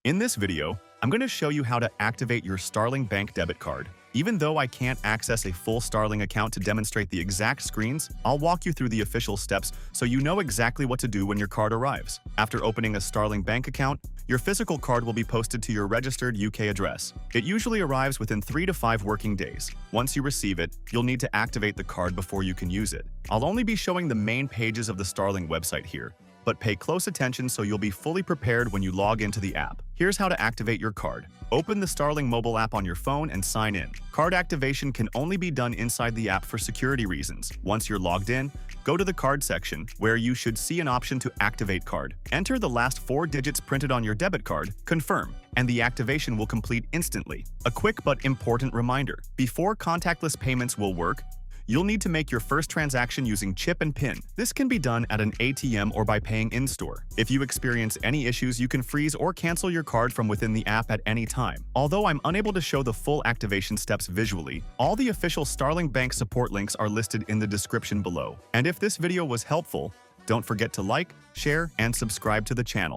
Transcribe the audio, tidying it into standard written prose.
In this video, I'm going to show you how to activate your Starling Bank debit card. Even though I can't access a full Starling account to demonstrate the exact screens, I'll walk you through the official steps so you know exactly what to do when your card arrives. After opening a Starling Bank account, your physical card will be posted to your registered UK address. It usually arrives within 3 to 5 working days. Once you receive it, you'll need to activate the card before you can use it. I'll only be showing the main pages of the Starling website here, but pay close attention so you'll be fully prepared when you log into the app. Here's how to activate your card. Open the Starling mobile app on your phone and sign in. Card activation can only be done inside the app for security reasons. Once you're logged in, go to the card section, where you should see an option to activate card. Enter the last 4 digits printed on your debit card, confirm, and the activation will complete instantly. A quick but important reminder: before contactless payments will work, you'll need to make your first transaction using chip and PIN. This can be done at an ATM or by paying in-store. If you experience any issues, you can freeze or cancel your card from within the app at any time. Although I'm unable to show the full activation steps visually, all the official Starling Bank support links are listed in the description below. And if this video was helpful, don't forget to like, share, and subscribe to the channel.